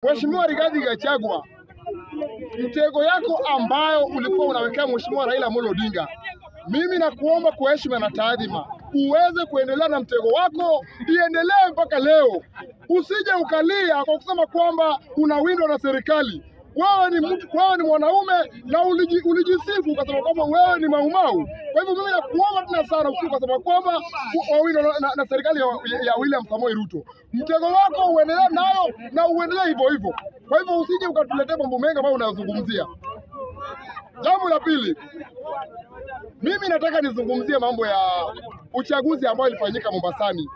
Mheshimiwa Rigathi Gachagua, mtego yako ambayo ulikuwa unawekea Mheshimiwa Raila Amolo Odinga, mimi nakuomba kwa heshima na taadhima uweze kuendelea na mtego wako, iendelee mpaka leo. Usije ukalia kwa kusema kwamba unawindwa na serikali. Wewe ni mtu, wewe ni mwanaume na ulijisifu ukasema kwamba wewe ni maumau. Kwa hivyo mimi nakuomba tena sana usiku kwa sababu kwamba wawindwa na serikali ya William Samoei Ruto. Mtego wako uendelee nayo na uendelee hivyo hivyo. Kwa hivyo usije ukatuletea mambo mengi ambayo unayozungumzia. Jambo la pili, mimi nataka nizungumzie mambo ya uchaguzi ambao ilifanyika Mombasani.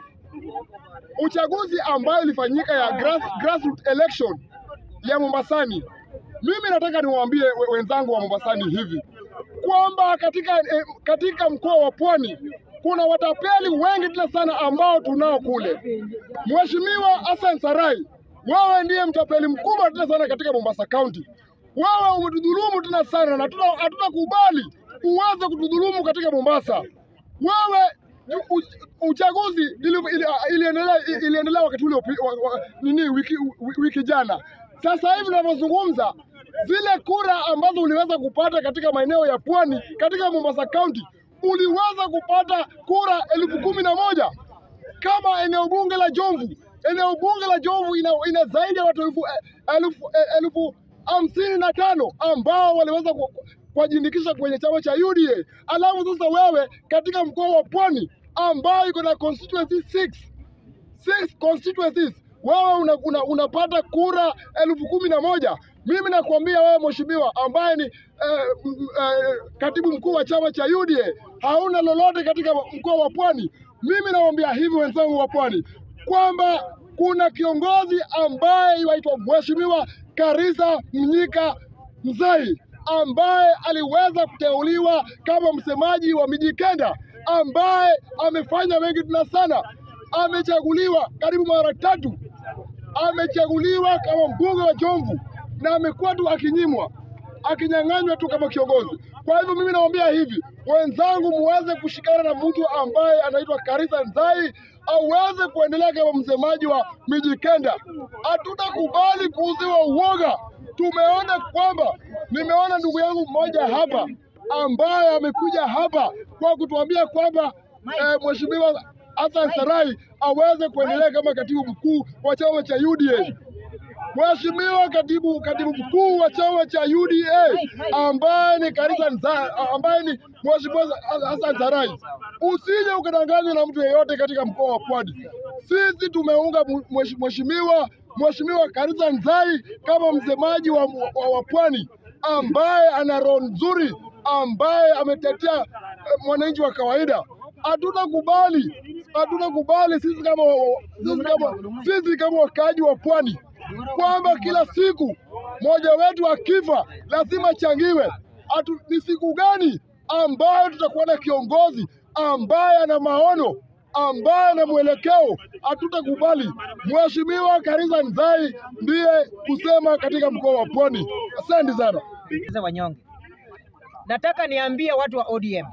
Uchaguzi ambao ilifanyika ya grassroots election ya Mombasani. Mimi nataka niwaambie wenzangu wa Mombasani hivi kwamba katika mkoa wa Pwani kuna watapeli wengi tena sana ambao tunao kule. Mheshimiwa Hassan Sarai, wewe ndiye mtapeli mkubwa tena sana katika Mombasa County. Wewe umetudhulumu tena sana na hatutakubali uweze kutudhulumu katika Mombasa. Wewe uchaguzi iliendelea wakati ule wiki jana. Sasa hivi tunavyozungumza, zile kura ambazo uliweza kupata katika maeneo ya Pwani katika Mombasa County, uliweza kupata kura 11,000. Kama eneo bunge la Jomvu, ina zaidi ya watu 55,000 ambao waliweza kujiandikisha kwenye chama cha UDA. Alafu sasa wewe katika mkoa wa Pwani ambao iko na constituency 6 constituencies, wewe unapata kura 11,000. Mimi nakwambia wewe mheshimiwa ambaye ni katibu mkuu wa chama cha UDA, hauna lolote katika mkoa wa Pwani. Mimi nawaambia hivi wenzangu wa Pwani kwamba kuna kiongozi ambaye yaitwa Mheshimiwa Karisa Mnyika Mzai ambaye aliweza kuteuliwa kama msemaji wa Mijikenda, ambaye amefanya mengi tena sana. Amechaguliwa karibu mara 3, amechaguliwa kama mbunge wa Jomvu na amekuwa tu akinyang'anywa tu kama kiongozi. Kwa hivyo mimi nawaambia hivi wenzangu, muweze kushikana na mtu ambaye anaitwa Karisa Mzai aweze kuendelea kama msemaji wa Mijikenda. Hatutakubali kuuziwa uoga. Nimeona ndugu yangu mmoja hapa ambaye amekuja hapa kwa kutuambia kwamba Mheshimiwa Hassan Sarai aweze kuendelea kama katibu mkuu wa chama cha UDA. Mheshimiwa katibu mkuu wa chama cha UDA ambaye ni Karisa Mzai, ambaye ni Mheshimiwa Hassan Sarai, usije ukadanganywa na mtu yeyote katika mkoa wa Pwani. Sisi tumeunga Mheshimiwa Karisa Mzai kama msemaji wa Pwani ambaye ana roho nzuri, ambaye ametetea mwananchi wa kawaida. Hatutakubali sisi kama wakaaji wa Pwani kwamba kila siku mmoja wetu akifa lazima changiwe. Ni siku gani ambayo tutakuwa na kiongozi ambaye ana maono, ambaye ana mwelekeo? Hatutakubali. Mheshimiwa Karisa Mzai ndiye kusema katika mkoa wa Pwani. Asante sana. Wanyonge, nataka niambie watu wa ODM,